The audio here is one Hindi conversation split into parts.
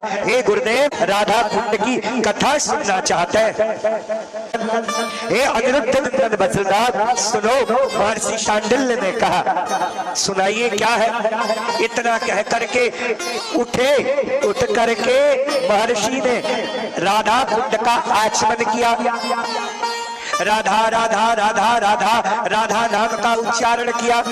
हे गुरुदेव, राधा कुंड की कथा सुनना चाहते हैं। हे अनिरुद्ध नंदन बद्रीनाथ, सुनो। महर्षि शांडिल्य ने कहा, सुनाइए क्या है। इतना कह करके उठ करके महर्षि ने राधा कुंड का आचमन किया। राधा राधा राधा राधा राधा नाम का उच्चारण किया।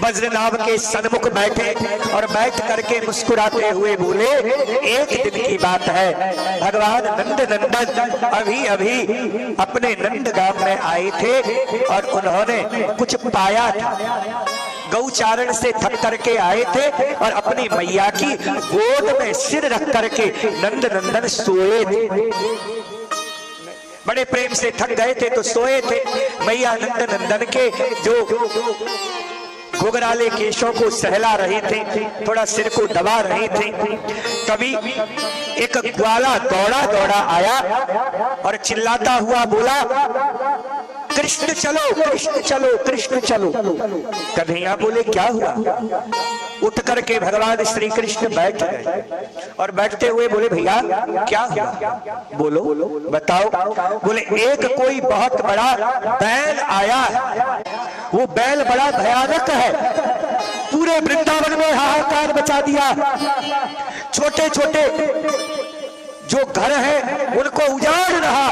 वज्रनाभ के सन्मुख बैठे और बैठ करके मुस्कुराते हुए बोले, एक दिन की बात है, भगवान नंद नंदन अभी अभी अपने नंदगाम में आए थे और उन्होंने कुछ पाया था। गौचारण से थक करके आए थे और अपनी मैया की गोद में सिर रख करके नंद नंदन सोए थे। बड़े प्रेम से थक गए थे तो सोए थे। मैया नंद नंदन के जो घुघराले केशों को सहला रहे थे, थोड़ा सिर को दबा रहे थे। तभी एक ग्वाला दौड़ा दौड़ा आया और चिल्लाता हुआ बोला, कृष्ण चलो, कृष्ण चलो, कृष्ण चलो। कन्हैया बोले, क्या हुआ। उठ करके भगवान श्री कृष्ण बैठ गए और बैठते हुए बोले, भैया क्या हुआ, बोलो बताओ। बोले, एक कोई बहुत बड़ा बैल आया है, वो बैल बड़ा भयानक है, पूरे वृंदावन में हाहाकार मचा दिया। छोटे छोटे जो घर है उनको उजाड़ रहा।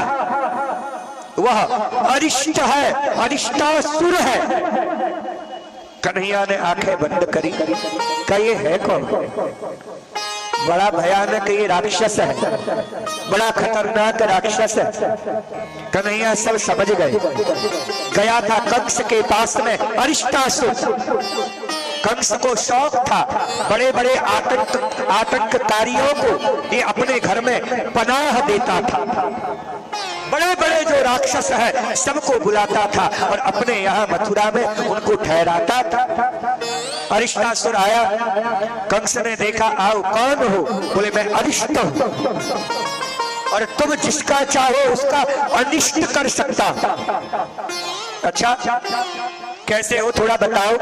वह अरिष्ट है, अरिष्टासुर है। कन्हैया ने आंखें बंद करी, क्या ये है कौन। बड़ा भयानक ये राक्षस है, बड़ा खतरनाक राक्षस है। कन्हैया सब समझ गए। गया था कंस के पास में अरिष्टासुर। कंस को शौक था, बड़े बड़े आतंककारियों को ये अपने घर में पनाह देता था। बड़े बड़े जो राक्षस है सबको बुलाता था और अपने यहाँ मथुरा में उनको ठहराता था। अरिष्टासुर आया, कंस ने देखा, आओ कौन हो। बोले, मैं अरिष्ट हूं और तुम जिसका चाहो उसका अनिष्ट कर सकता। अच्छा, कैसे हो थोड़ा बताओ।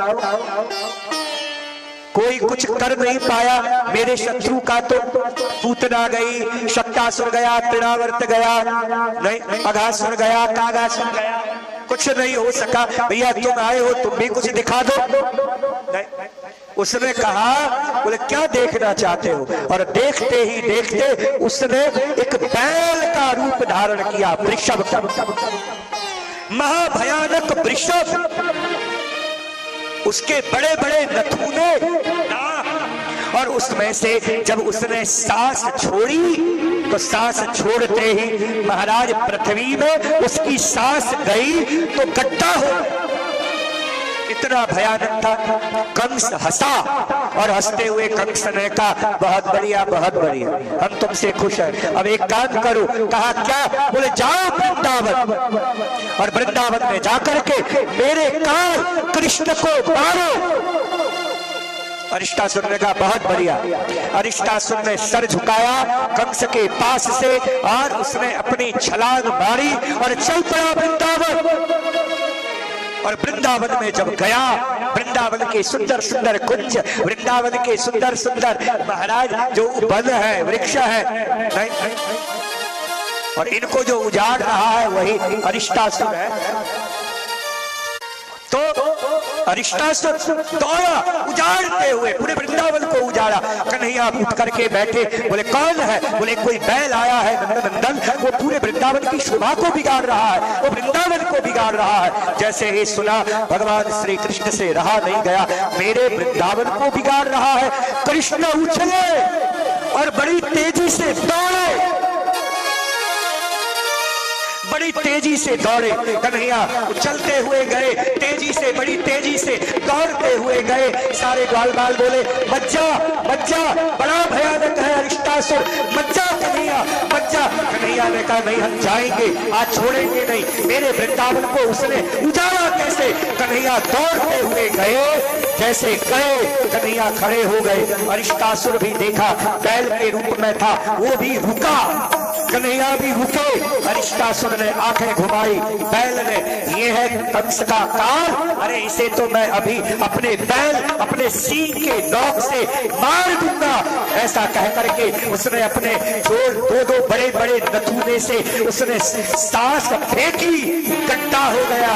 कोई कुछ कर नहीं पाया मेरे शत्रु का, तो पूतना गई, शक्तासुर गया, तृणावर्त गया, नहीं अघासुर गया, कागासुर गया, कुछ नहीं हो सका। भैया तुम आए हो, तुम भी कुछ दिखा दो। नहीं, उसने कहा, बोले क्या देखना चाहते हो। और देखते ही देखते उसने एक बैल का रूप धारण किया, वृषभ का, महाभयानक वृषभ। उसके बड़े बड़े नथुने और उसमें से जब उसने सांस छोड़ी तो सांस छोड़ते ही महाराज पृथ्वी में उसकी सांस गई तो गड्ढा हो। इतना भयानक था। कंस हंसा और हंसते हुए कंस ने कहा, बहुत बढ़िया, बहुत बढ़िया, हम तुमसे खुश हैं। अब एक काम करो। कहा क्या। बोले, जाओ वृंदावन और वृंदावन में जाकर के मेरे काल कृष्ण को मारो। अरिष्टासुर ने कहा, बहुत बढ़िया। अरिष्टासुर ने सर झुकाया कंस के पास से और उसने अपनी छलांग मारी और चल पड़ा वृंदावन। और वृंदावन में जब गया, वृंदावन के सुंदर सुंदर कुंज, वृंदावन के सुंदर सुंदर महाराज जो वन है, वृक्ष है, नहीं, और इनको जो उजाड़ रहा है वही अरिष्टासुर है। तो अरिष्टासुर दौड़ा उजाड़ते हुए, पूरे वृंदावन को उजाड़ा। कन्हैया उठ करके बैठे। बोले, कौन है। बोले, कोई बैल आया है नंद नंदन, वो पूरे वृंदावन की शोभा को बिगाड़ रहा है, वो वृंदावन को बिगाड़ रहा है। जैसे ही सुना, भगवान श्री कृष्ण से रहा नहीं गया, मेरे वृंदावन को बिगाड़ रहा है। कृष्ण उछले और बड़ी तेजी से दौड़े, बड़ी तेजी से दौड़े। कन्हैया चलते हुए गए, तेजी से, बड़ी तेजी से दौड़ते हुए गए। सारे ग्वाल बाल बोले, बच्चा बच्चा, बड़ा भयानक है अरिष्टासुर, बच्चा कन्हैया, बच्चा। कन्हैया ने कहा, नहीं हम जाएंगे, आज छोड़ेंगे नहीं। मेरे वृंदावन को उसने उजाड़ा कैसे। कन्हैया दौड़ते हुए गए, जैसे गए कन्हैया खड़े हो गए। अरिष्टासुर भी देखा, बैल के रूप में था, वो भी रुका। कन्हैया भी रुके। अरिष्टासुर ने आंखें घुमाई, बैल ने, ये है कंस का काल, अरे इसे तो मैं अभी अपने बैल, अपने सींग के नोक से मार दूंगा। ऐसा कह करके उसने अपने दो बड़े बड़े नथुने से उसने सांस फेंकी, गड्ढा हो गया।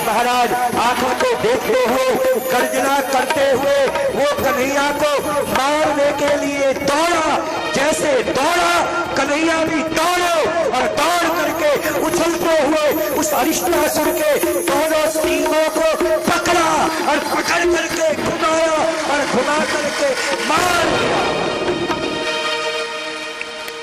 महाराज आंखों को देखते हो, गर्जना करते हुए वो कन्हैया को मारने के लिए दौड़ा। जैसे दौड़ा, कन्हैया भी दौड़ो और दौड़ करके उछलते हुए उस अरिष्टासुर के दोनों सींगों को पकड़ा और पकड़ करके घुमाया और घुमा करके मार दिया।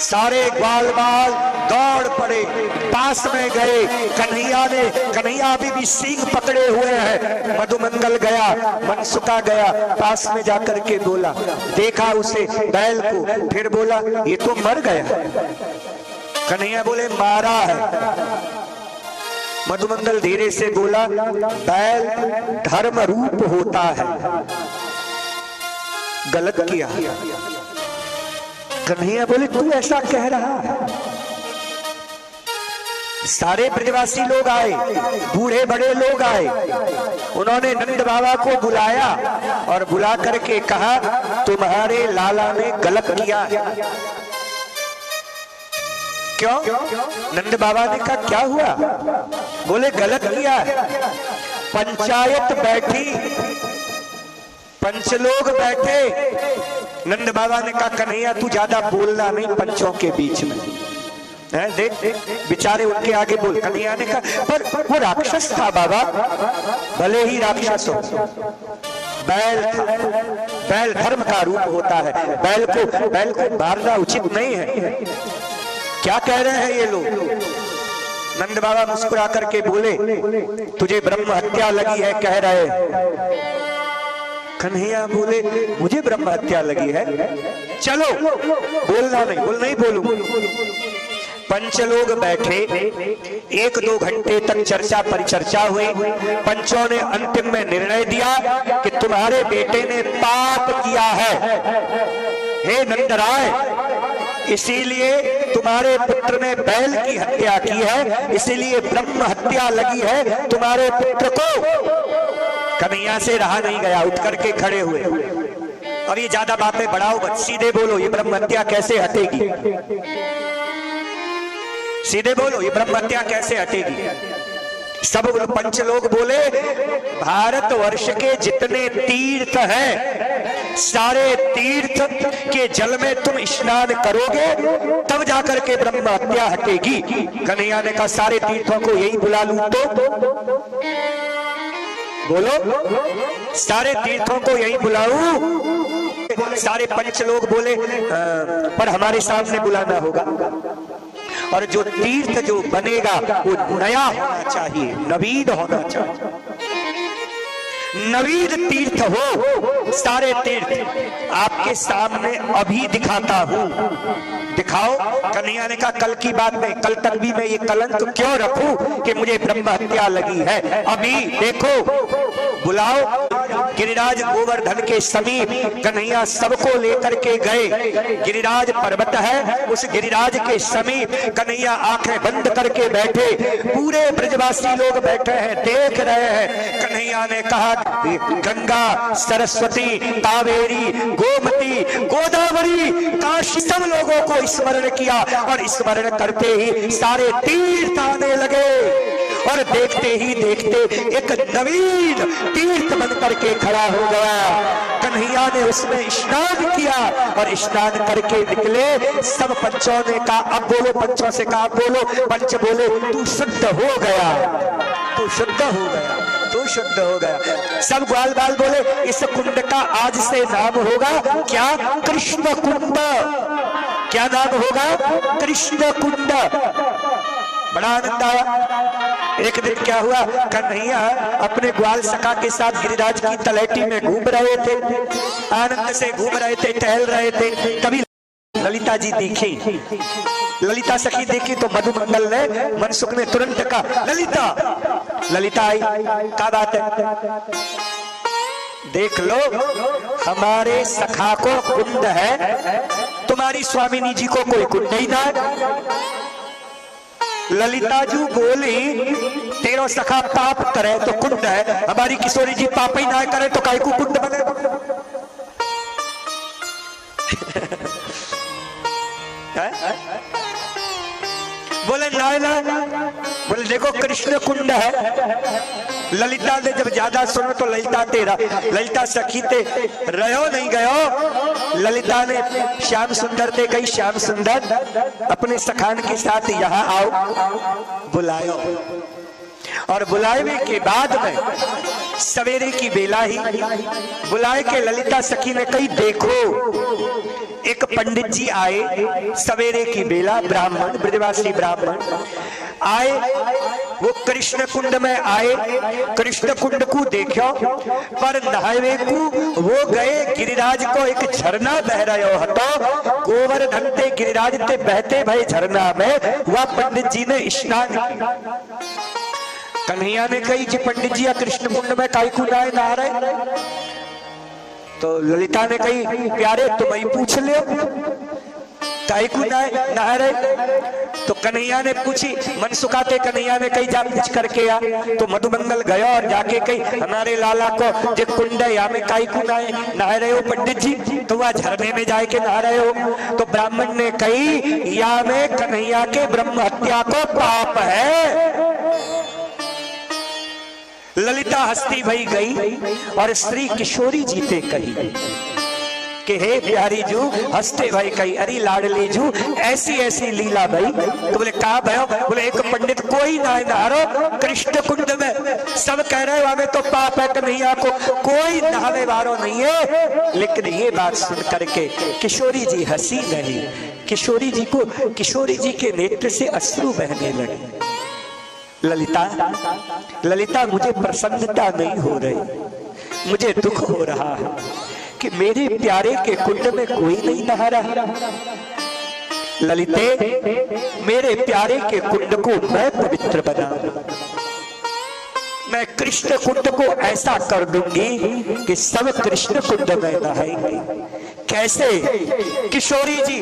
सारे ग्वाल बाल दौड़ पड़े, पास में गए। कन्हैया अभी भी सींग पकड़े हुए हैं। मधुमंगल गया, मनसुखा गया, पास में जाकर के बोला, देखा उसे बैल को, फिर बोला ये तो मर गया। कन्हैया बोले मारा है। मधुमंगल धीरे से बोला बैल धर्म रूप होता है, गलत किया। कन्हैया बोले तू ऐसा कह रहा है। सारे ब्रजवासी लोग आए, बूढ़े बड़े लोग आए। उन्होंने नंद बाबा को बुलाया और बुला करके कहा तुम्हारे लाला ने गलत किया है। क्यों? नंद बाबा ने कहा क्या हुआ? बोले गलत किया है। पंचायत बैठी, पंच लोग बैठे। नंद बाबा ने कहा कन्हैया तू ज्यादा बोलना नहीं पंचों के बीच में, देख बेचारे उनके आगे बोल। कन्हैया ने कहा पर वो राक्षस था बाबा। भले ही राक्षस हो, बैल धर्म का रूप होता है, बैल को मारना उचित नहीं है। क्या कह रहे हैं ये लोग? नंद बाबा मुस्कुरा करके बोले तुझे ब्रह्म हत्या लगी है कह रहे। कन्हैया बोले मुझे ब्रह्म हत्या लगी है, चलो बोलना नहीं, नहीं बोलूं। पंच लोग बैठे, 1-2 घंटे तक चर्चा परिचर्चा हुई। पंचों ने अंतिम में निर्णय दिया कि तुम्हारे बेटे ने पाप किया है हे नंदराय, इसीलिए तुम्हारे पुत्र ने बैल की हत्या की है, इसीलिए ब्रह्म हत्या लगी है तुम्हारे पुत्र को। कन्हैया से रहा नहीं गया, उठ करके खड़े हुए। अब ये ज्यादा बातें बढ़ाओ मत, सीधे बोलो ये ब्रह्म हत्या कैसे हटेगी? सीधे बोलो ये ब्रह्म हत्या कैसे हटेगी? सब पंच लोग बोले भारतवर्ष के जितने तीर्थ हैं, सारे तीर्थ के जल में तुम स्नान करोगे तब जाकर के ब्रह्म हत्या हटेगी। कन्हैया ने कहा सारे तीर्थों को यही बुला लूं तो? बोलो सारे तीर्थों को यही बुलाऊं? सारे पंच लोग बोले पर हमारे सामने बुलाना होगा, और जो तीर्थ जो बनेगा वो नया होना चाहिए, नवीन होना चाहिए। नवीन तीर्थ हो। सारे तीर्थ आपके सामने अभी दिखाता हूं, दिखाओ। कन्हैया ने कहा कल की बात में, कल तक भी मैं ये कलंक क्यों रखूं कि मुझे ब्रह्म हत्या लगी है? अभी देखो, बुलाओ। गिरिराज गोवर्धन के समीप कन्हैया सबको लेकर के गए। गिरिराज पर्वत है, उस गिरिराज के समीप कन्हैया आंखें बंद करके बैठे। पूरे ब्रजवासी लोग बैठे हैं, देख रहे हैं। कन्हैया ने कहा गंगा, सरस्वती, कावेरी, गोमती, गोदावरी, काशी, सब लोगों को स्मरण किया और स्मरण करते ही सारे तीर्थ आने लगे। और देखते ही देखते एक नवीन तीर्थ बन करके खड़ा हो गया। कन्हैया ने उसमें स्नान किया और स्नान करके निकले। सब पंचों ने कहा अब बोलो, पंचों से कहा बोलो। पंच बोले तू शुद्ध हो गया, तू शुद्ध हो गया, तू शुद्ध हो गया। सब ग्वाल बाल बोले इस कुंड का आज से नाम होगा क्या? कृष्ण कुंड। क्या नाम होगा? कृष्ण कुंड। बड़ा आनंद आया। एक दिन क्या हुआ, कन्हैया अपने ग्वाल सखा के साथ गिरिराज की तलहटी में घूम रहे थे, आनंद से घूम रहे थे, टहल रहे थे। तभी ललिता जी देखी, ललिता सखी देखी तो मधुमंगल ने, मनसुख ने तुरंत कहा ललिता। ललिता आई, क्या बात है? देख लो हमारे सखा को कुंड है तुम्हारी स्वामिनी जी को कोई कुंड ही ना है। ललिता जी बोली तेरो सखा पाप करे तो कुंड है, हमारी किशोरी जी पाप ही ना करे तो काहे को कुंड बने। बोले ना, बोले देखो कृष्ण कुंड है। ललिता ने जब ज्यादा सुनो तो ललिता सखी ते रहो नहीं गयो। ललिता ने श्याम सुंदर ते कही श्याम सुंदर अपने सखान के साथ यहाँ आओ, बुलायो। और बुलावे के बाद में सवेरे की बेला ही बुलाए के ललिता सखी ने कही देखो एक पंडित जी आए सवेरे की बेला, ब्राह्मण ब्रजवासी ब्राह्मण आए, वो कृष्ण कुंड में आए। कृष्ण कुंड को देखो पर नहावे को वो गए गिरिराज को एक झरना बह रहा हतो, गोवर्धन ते गिरिराज ते बहते भय झरना में वह पंडित जी ने स्नान। कन्हैया ने कही जी पंडित जी कृष्ण कुंड में काई को नहा रहे। तो ललिता ने कही प्यारे तुम ही पूछ ले काई को नहा रहे। तो कन्हैया ने पूछी मन सुखाते कन्हैया ने कही जा पूछ करके आ। तो मधुमंगल गया और जाके कही हमारे लाला को जो कुंड है या में काई को नहा रहे हो पंडित जी, तो वह झरने में जाके नहा रहे हो। तो ब्राह्मण ने कही या में कन्हैया के ब्रह्म हत्या को पाप है। ललिता हस्ती भई गई और श्री किशोरी जी ते कही कि हे प्यारी जू हस्ते भाई कही अरे लाडली जू ऐसी ऐसी लीला भाई। तो बोले कहा भयो, बोले एक पंडित कोई ना नहारो कृष्ण कुंड में, सब कह रहे हो हमें तो पाप है कन्हैया को कोई नहाने वालों नहीं है। लेकिन ये बात सुन करके किशोरी जी हंसी नहीं, किशोरी जी के नेत्र से अश्रु बहने लगे। ललिता मुझे प्रसन्नता नहीं हो रही, मुझे दुख हो रहा है कि मेरे प्यारे के कुंड में कोई नहीं नहा रहा। ललिते मेरे प्यारे के कुंड को मैं पवित्र बना, मैं कृष्ण कुंड को ऐसा कर दूंगी कि सब कृष्ण कुंड में नहाएंगे। कैसे? किशोरी जी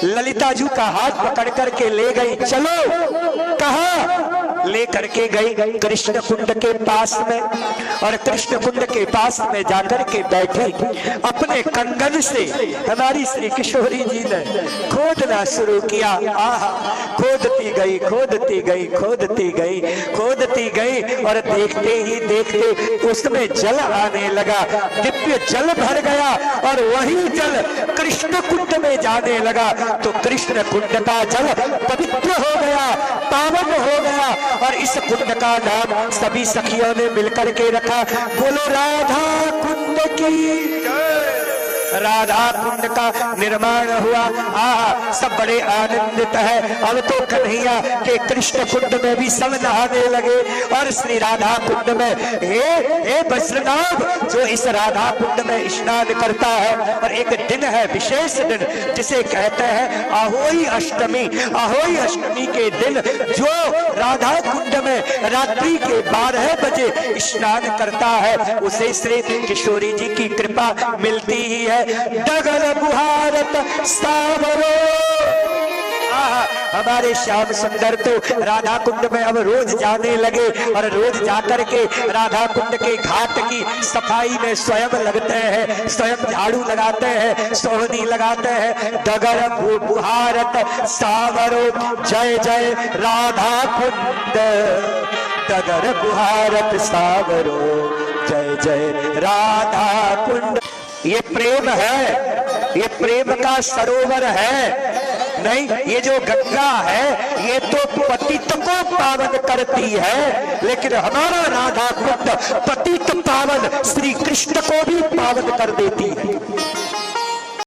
ललिता जी का हाथ पकड़ करके ले गई, चलो कहा ले करके गई कृष्ण कुंड के पास में, और कृष्ण कुंड के पास में जाकर के बैठे अपने कंगन से हमारी श्री किशोरी जी ने खोदना शुरू किया। आहा खोदती गई खोदती गई खोदती गई खोदती गई और देखते ही देखते उसमें जल आने लगा, दिव्य जल भर गया और वही जल कृष्ण कुंड में जाने लगा। तो कृष्ण कुंड का जल पवित्र हो गया, पावन हो गया और इस कुंड का नाम सभी सखियों ने मिलकर के रखा। बोलो राधा कुंड की, राधा कुंड का निर्माण हुआ। सब बड़े आनंदित है। अब तो कन्हैया के कृष्ण कुंड में भी सब नहाने लगे और श्री राधा कुंड में हे वज्रनाभ जो इस राधा कुंड में स्नान करता है। और एक दिन है विशेष दिन जिसे कहते हैं आहोई अष्टमी। आहोई अष्टमी के दिन जो राधा कुंड में रात्रि के 12 बजे स्नान करता है उसे श्री किशोरी जी की कृपा मिलती ही है। डगर बुहारत सावरो, हमारे श्याम सुंदर तो राधा कुंड में अब रोज जाने लगे और रोज जाकर के राधा कुंड के घाट की सफाई में स्वयं लगते हैं, स्वयं झाड़ू लगाते हैं, सोहनी लगाते हैं। डगर बुहारत सावरो, जय जय राधा कुंड, डगर बुहारत सावरो, जय जय राधा कुंड। ये प्रेम है, ये प्रेम का सरोवर है। नहीं, ये जो गंगा है ये तो पतित को पावन करती है, लेकिन हमारा राधा कुंड पतित पावन श्री कृष्ण को भी पावन कर देती है।